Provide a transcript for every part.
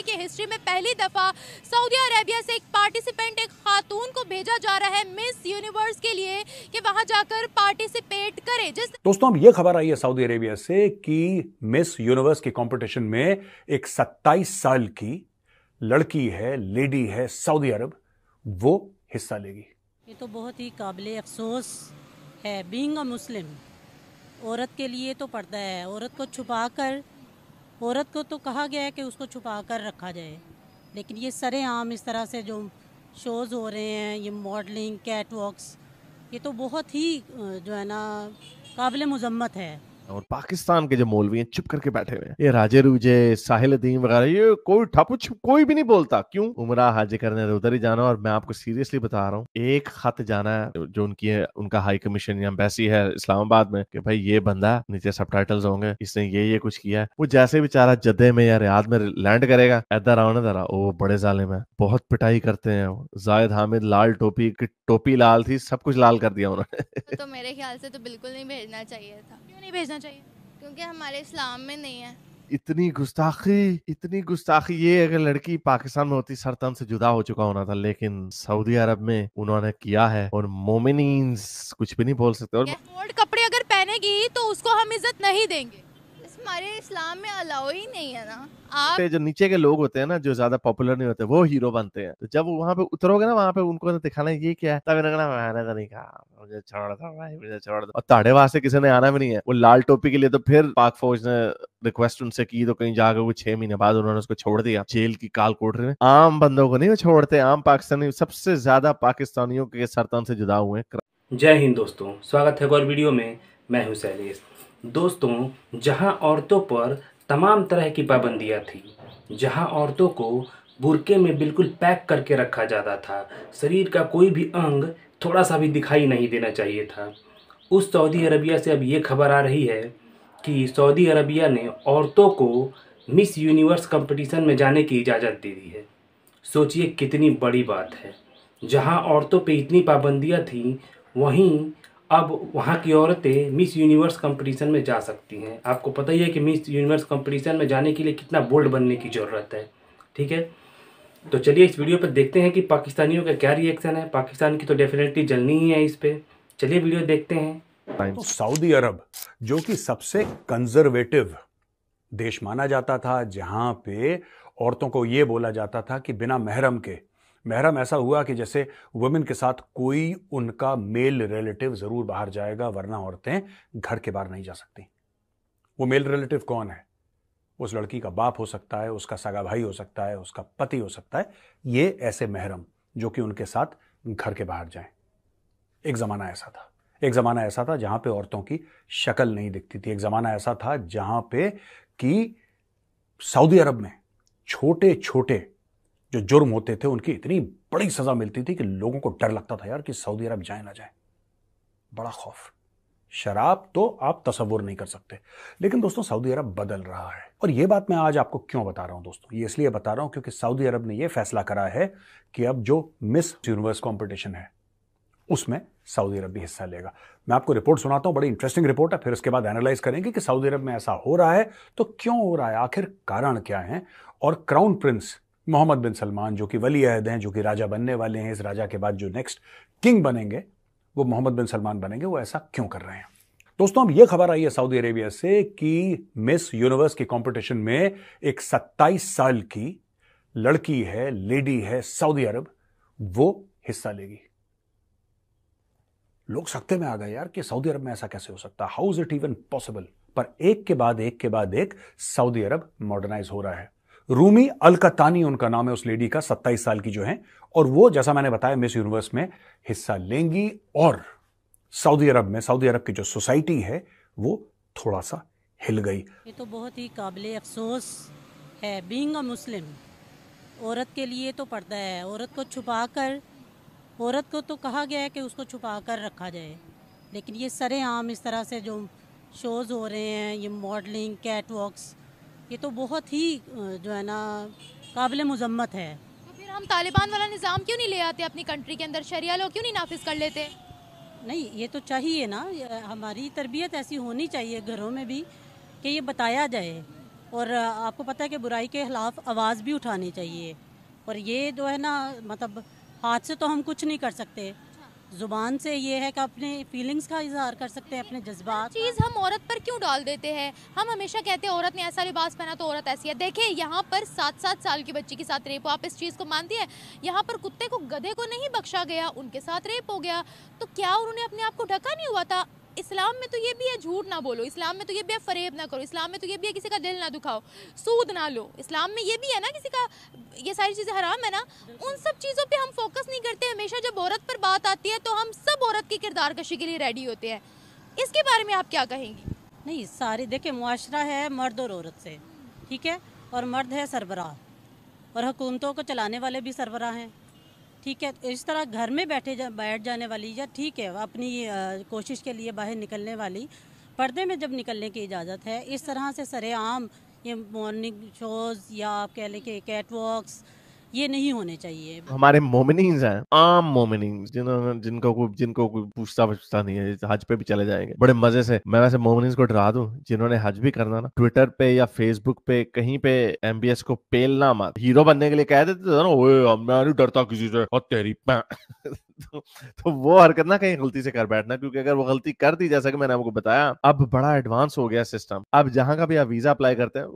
कि हिस्ट्री में पहली दफा सऊदी अरेबिया से एक पार्टिसिपेंट, एक खातून को भेजा जा रहा है मिस यूनिवर्स के लिए कि वहां जाकर पार्टिसिपेट करे। दोस्तों, अब ये खबर आई है सऊदी अरेबिया से कि मिस यूनिवर्स के कंपटीशन में एक 27 साल की लड़की है, लेडी है, सऊदी अरब, वो हिस्सा लेगी। ये तो बहुत ही काबिल अफसोस है। बीइंग अ मुस्लिम, औरत के लिए तो पर्दा है। औरत को छुपाकर, औरत को तो कहा गया है कि उसको छुपाकर रखा जाए, लेकिन ये सरेआम इस तरह से जो शोज़ हो रहे हैं, ये मॉडलिंग, कैट वॉक्स, ये तो बहुत ही जो है ना काबिल मुजम्मत है। और पाकिस्तान के जो मौलवी हैं चुप करके बैठे हुए हैं, ये राजे रूजे, साहिलुद्दीन वगैरह, ये कोई ठपुच कोई भी नहीं बोलता। क्यों? उमरा हज करने तो उधर ही जाना। और मैं आपको सीरियसली बता रहा हूँ, एक खत जाना है जो उनकी है, उनका हाई कमीशन या एम्बेसी है इस्लामाबाद में, कि भाई ये बंदा, नीचे सबटाइटल्स होंगे, इसने ये कुछ किया है। वो जैसे बेचारा जद्दे में या रियाद में लैंड करेगा, इधर आओ ना जरा, वो बड़े जालिम है, बहुत पिटाई करते हैं। जायद हामिद, लाल टोपी की टोपी लाल थी, सब कुछ लाल कर दिया उन्होंने। तो मेरे ख्याल से तो बिल्कुल नहीं भेजना चाहिए था। क्यों नहीं भेजना चाहिए? क्योंकि हमारे इस्लाम में नहीं है। इतनी गुस्ताखी। ये अगर लड़की पाकिस्तान में होती, सर तन से जुदा हो चुका होना था, लेकिन सऊदी अरब में उन्होंने किया है और मोमिनीन्स कुछ भी नहीं बोल सकते। और ओल्ड कपड़े अगर पहनेगी तो उसको हम इज्जत नहीं देंगे। हमारे इस्लाम में अलाउ ही नहीं है ना। आप जो नीचे के लोग होते हैं ना, जो ज्यादा पॉपुलर नहीं होते, वो हीरो बनते हैं। तो जब वहां पे उतरोगे ना, वहां पे उनको दिखाना ये क्या है, तब इन्होंने मैंने तो नहीं कहा, मुझे छोड़ दो भाई, मुझे छोड़ दो। और ताड़े वास्ते किसी ने आना भी नहीं है। वो लाल टोपी के लिए तो फिर पाक फौज ने रिक्वेस्ट उनसे की, तो कहीं जाकर वो 6 महीने बाद उन्होंने उसको छोड़ दिया जेल की काल कोठरी में। आम बंदों को नहीं वो छोड़ते, आम पाकिस्तानी सबसे ज्यादा पाकिस्तानियों के सरतन से जुदा हुए। जय हिंद दोस्तों, स्वागत है एक और वीडियो में। मैं हूं शैलेश। दोस्तों, जहां औरतों पर तमाम तरह की पाबंदियां थी, जहां औरतों को बुर्के में बिल्कुल पैक करके रखा जाता था, शरीर का कोई भी अंग थोड़ा सा भी दिखाई नहीं देना चाहिए था, उस सऊदी अरबिया से अब ये खबर आ रही है कि सऊदी अरबिया ने औरतों को मिस यूनिवर्स कंपटीशन में जाने की इजाज़त दे दी है। सोचिए कितनी बड़ी बात है। जहां औरतों पे इतनी पाबंदियां थीं, वहीं अब वहाँ की औरतें मिस यूनिवर्स कंपटीशन में जा सकती हैं। आपको पता ही है कि मिस यूनिवर्स कंपटीशन में जाने के लिए कितना बोल्ड बनने की ज़रूरत है। ठीक है, तो चलिए इस वीडियो पर देखते हैं कि पाकिस्तानियों का क्या रिएक्शन है। पाकिस्तान की तो डेफिनेटली जलनी ही है इस पे। चलिए वीडियो देखते हैं। तो सऊदी अरब, जो कि सबसे कंजर्वेटिव देश माना जाता था, जहां पे औरतों को यह बोला जाता था कि बिना महरम के, महरम ऐसा हुआ कि जैसे वुमेन के साथ कोई उनका मेल रिलेटिव जरूर बाहर जाएगा, वरना औरतें घर के बाहर नहीं जा सकती। वो मेल रिलेटिव कौन है? उस लड़की का बाप हो सकता है, उसका सगा भाई हो सकता है, उसका पति हो सकता है। ये ऐसे महरम जो कि उनके साथ घर के बाहर जाएं। एक जमाना ऐसा था जहां पे औरतों की शक्ल नहीं दिखती थी। एक जमाना ऐसा था जहां पे कि सऊदी अरब में छोटे छोटे जो जुर्म होते थे, उनकी इतनी बड़ी सजा मिलती थी कि लोगों को डर लगता था यार कि सऊदी अरब जाए ना जाए। बड़ा खौफ। शराब तो आप तसव्वुर नहीं कर सकते। लेकिन दोस्तों, सऊदी अरब बदल रहा है। और यह बात मैं आज आपको क्यों बता रहा हूं दोस्तों? ये इसलिए बता रहा हूं क्योंकि सऊदी अरब ने यह फैसला करा है कि अब जो मिस यूनिवर्स कंपटीशन है, उसमें सऊदी अरब भी हिस्सा लेगा। मैं आपको रिपोर्ट सुनाता हूं, बड़ी इंटरेस्टिंग रिपोर्ट है। फिर उसके बाद एनालाइज करेंगे कि सऊदी अरब में ऐसा हो रहा है तो क्यों हो रहा है, आखिर कारण क्या है, और क्राउन प्रिंस मोहम्मद बिन सलमान, जो कि वली अहद हैं, जो कि राजा बनने वाले हैं, इस राजा के बाद जो नेक्स्ट किंग बनेंगे वो मोहम्मद बिन सलमान बनेंगे, वो ऐसा क्यों कर रहे हैं। दोस्तों, अब यह खबर आई है सऊदी अरेबिया से कि मिस यूनिवर्स के कंपटीशन में एक 27 साल की लड़की है, लेडी है, सऊदी अरब, वो हिस्सा लेगी। लोग सकते में आ गए यार कि सऊदी अरब में ऐसा कैसे हो सकता, how is it even possible. पर एक के बाद एक सऊदी अरब मॉडर्नाइज हो रहा है। रूमी अलकतानी उनका नाम है, उस लेडी का, 27 साल की जो है, और वो, जैसा मैंने बताया, मिस यूनिवर्स में हिस्सा लेंगी। और सऊदी अरब की जो सोसाइटी है वो थोड़ा सा हिल गई। ये तो बहुत ही काबिल अफसोस है। बीइंग अ मुस्लिम, औरत के लिए तो पर्दा है। औरत को छुपाकर, औरत को तो कहा गया है कि उसको छुपाकर रखा जाए, लेकिन ये सरेआम इस तरह से जो शोज़ हो रहे हैं, ये मॉडलिंग, कैट वॉक्स, ये तो बहुत ही जो है ना काबिल मुजम्मत है। तो फिर हम तालिबान वाला निज़ाम क्यों नहीं ले आते अपनी कंट्री के अंदर? शरिया लॉ क्यों नहीं नाफिज कर लेते? नहीं, ये तो चाहिए ना, हमारी तरबियत ऐसी होनी चाहिए घरों में भी कि ये बताया जाए और आपको पता है कि बुराई के खिलाफ आवाज़ भी उठानी चाहिए। और ये जो है ना, मतलब हाथ से तो हम कुछ नहीं कर सकते, ज़ुबान से ये है कि अपने फीलिंग्स का इजहार कर सकते हैं, अपने जज्बात। चीज़ हम औरत पर क्यों डाल देते हैं? हम हमेशा कहते हैं औरत ने ऐसा लिबास पहना तो औरत ऐसी है। देखिए यहाँ पर 7-7 साल की बच्ची के साथ रेप हो, आप इस चीज़ को मानती है? यहाँ पर कुत्ते को गधे को नहीं बख्शा गया, उनके साथ रेप हो गया, तो क्या उन्होंने अपने आप को ढका नहीं हुआ था? इस्लाम में तो ये भी है झूठ ना बोलो, इस्लाम में तो ये भी है फरेब ना करो, इस्लाम में तो ये भी है किसी का दिल ना दुखाओ, सूद ना लो, इस्लाम में ये भी है ना किसी का, ये सारी चीज़ें हराम है ना। उन सब चीज़ों पे हम फोकस नहीं करते। हमेशा जब औरत पर बात आती है तो हम सब औरत की किरदार कशी के लिए रेडी होते हैं। इसके बारे में आप क्या कहेंगी? नहीं, सारी देखिए, मुआशरा है मर्द और औरत से, ठीक है, और मर्द है सरबराह और हुकूमतों को चलाने वाले भी सरबराह हैं, ठीक है। इस तरह घर में बैठ जाने वाली, या ठीक है अपनी कोशिश के लिए बाहर निकलने वाली, पर्दे में जब निकलने की इजाज़त है, इस तरह से सरेआम ये मॉर्निंग शोज़ या आप कह लें कि कैट वॉक्स, ये नहीं होने चाहिए। हमारे मोमिनीन्स हैं, आम मोमिनीन्स, जिनको कोई पूछता नहीं है, हज पे भी चले जाएंगे बड़े मजे से। मैं वैसे मोमिनीन्स को डरा दूं, जिन्होंने हज भी करना ना, ट्विटर पे या फेसबुक पे कहीं पे एमबीएस को पेलना मत। हीरो बनने के लिए कह देते थे ना, ओए मैं नहीं डरता किसी से, और तेरी तो वो हरकत ना कहीं गलती से कर बैठना, क्योंकि अगर वो गलती कर दी, जैसा कि मैंने आपको बताया, अब बड़ा एडवांस हो गया सिस्टम। अब जहां का भी आप वीजा अप्लाई करते हैं,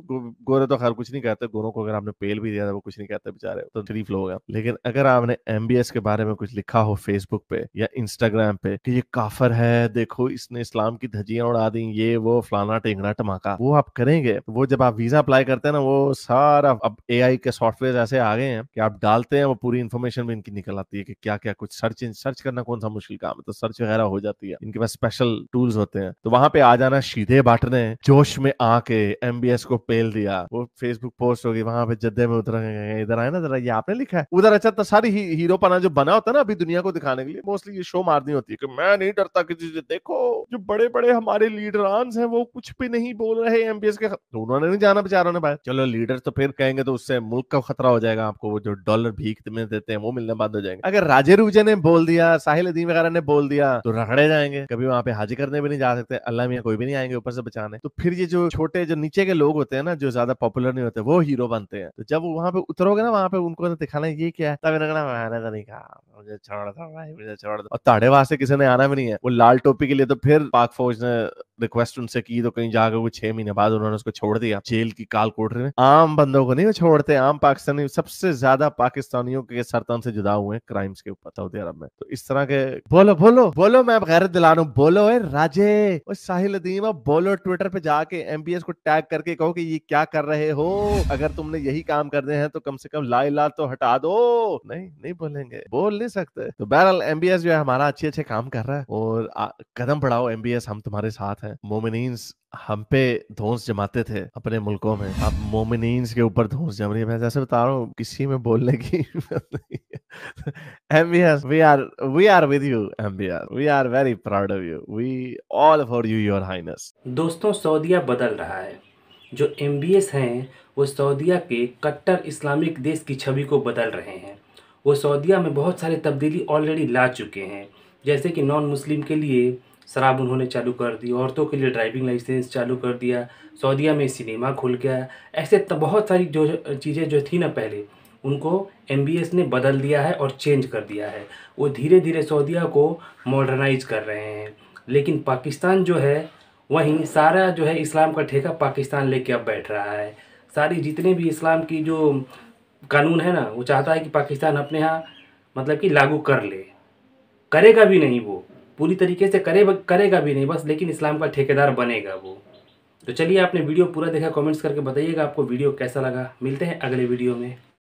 गोरे तो खैर कुछ नहीं कहते, गोरों को अगर आपने पेल भी दिया था वो कुछ नहीं कहते बेचारे, तो शरीफ लोग हैं। लेकिन अगर आपने एमबीएस के बारे में कुछ लिखा हो फेसबुक पे या इंस्टाग्राम पे कि ये काफर है, देखो इसने इस्लाम की धज्जियां उड़ा दी, ये वो फलाना टेंगना टमाका, वो आप करेंगे, वो जब आप वीजा अप्लाई करते हैं ना, वो सारा, अब एआई के सॉफ्टवेयर ऐसे आ गए हैं कि आप डालते हैं, वो पूरी इन्फॉर्मेशन भी इनकी निकल आती है कि क्या क्या कुछ सर्च करना कौन सा मुश्किल काम है, तो सर्च वगैरह हो जाती है। इनके पास स्पेशल टूल्स होते हैं, तो वहां पे आ जाना सीधे बाट ने जोश में आके एमबीएस को पेल दिया। वो फेसबुक पोस्ट होगी, वहां पे जद्दे में उतर गए, इधर आए ना जरा, ये आपने लिखा है उधर। अच्छा, तो सारी हीरो पना जो बना होता है ना अभी दुनिया को दिखाने के लिए, मोस्टली ये शो मारनी होती है कि मैं नहीं डरता किसी से। देखो जो बड़े बड़े हमारे लीडरान हैं वो कुछ भी नहीं बोल रहे एमबीएस के, तो उन्होंने नहीं जाना बेचारों ने बाहर। चलो लीडर तो फिर कहेंगे तो उससे मुल्क का खतरा हो जाएगा, आपको वो जो डॉलर भीख में देते हैं वो मिलना बंद हो जाएंगे। अगर राजे रूजे ने बोल दिया, साहिल अदीम वगैरह ने बोल दिया, तो रगड़े जाएंगे, कभी वहां पे हाजी करने भी नहीं जा सकते, अल्लाह मियां कोई भी नहीं आएंगे ऊपर से बचाने। तो फिर ये जो छोटे जो नीचे के लोग होते हैं ना, जो ज्यादा पॉपुलर नहीं होते, वो हीरो बनते हैं। तो जब वहां पे उतरोगे ना, वहां पे उनको दिखाना ये क्या है, तब मैंने तो नहीं कहा, मुझे छोड़ दो भाई, मुझे छोड़ दो। और ताड़े वास्ते किसी ने आना भी नहीं है। वो लाल टोपी के लिए तो फिर पाक फौज ने रिक्वेस्ट उनसे की, तो कहीं जाकर वो 6 महीने बाद उन्होंने उसको छोड़ दिया जेल की काल कोठरी में। आम बंदों को नहीं वो छोड़ते, आम पाकिस्तानी सबसे ज्यादा पाकिस्तानियों के सरतन से जुदा हुए क्राइम्स के ऊपर सऊदी अरब में। तो इस तरह के बोलो बोलो बोलो, मैं गैरत दिला रहा हूं, बोलो ए राजे, ओ साहिल अदीम, अब बोलो ट्विटर पे जाके एमबीएस को टैग करके कहो कि ये क्या कर रहे हो, अगर तुमने यही काम करने हैं तो कम से कम ला इलाहा तो हटा दो। नहीं बोलेंगे, बोल नहीं सकते। तो बहरहाल एमबीएस जो है हमारा अच्छे काम कर रहा है, और कदम बढ़ाओ एमबीएस, हम तुम्हारे साथ हैं। मोमिनीन्स हम पे धौंस जमाते थे अपने मुल्कों में, अब मोमिनीन्स के ऊपर धौंस जम रही है। मैं जैसे बता रहा हूँ, किसी में बोलने की MBS, we are with you, MBS. We are very proud of you. We all for you, your highness. दोस्तों, सऊदीया बदल रहा है। जो MBS हैं वो सऊदीया के कट्टर इस्लामिक देश की छवि को बदल रहे हैं। वो सऊदीया में बहुत सारे तब्दीली ऑलरेडी ला चुके हैं, जैसे कि नॉन मुस्लिम के लिए शराब उन्होंने चालू कर दी, औरतों के लिए ड्राइविंग लाइसेंस चालू कर दिया, सऊदीया में सिनेमा खुल गया। ऐसे बहुत सारी जो चीज़ें जो थी ना पहले, उनको MBS ने बदल दिया है और चेंज कर दिया है। वो धीरे धीरे सऊदीया को मॉडर्नाइज कर रहे हैं। लेकिन पाकिस्तान जो है, वहीं सारा जो है इस्लाम का ठेका पाकिस्तान लेके अब बैठ रहा है। सारी जितने भी इस्लाम की जो कानून है ना, वो चाहता है कि पाकिस्तान अपने यहाँ मतलब कि लागू कर ले। करेगा भी नहीं, वो पूरी तरीके से करेगा भी नहीं बस, लेकिन इस्लाम का ठेकेदार बनेगा वो। तो चलिए, आपने वीडियो पूरा देखा, कमेंट्स करके बताइएगा आपको वीडियो कैसा लगा। मिलते हैं अगले वीडियो में।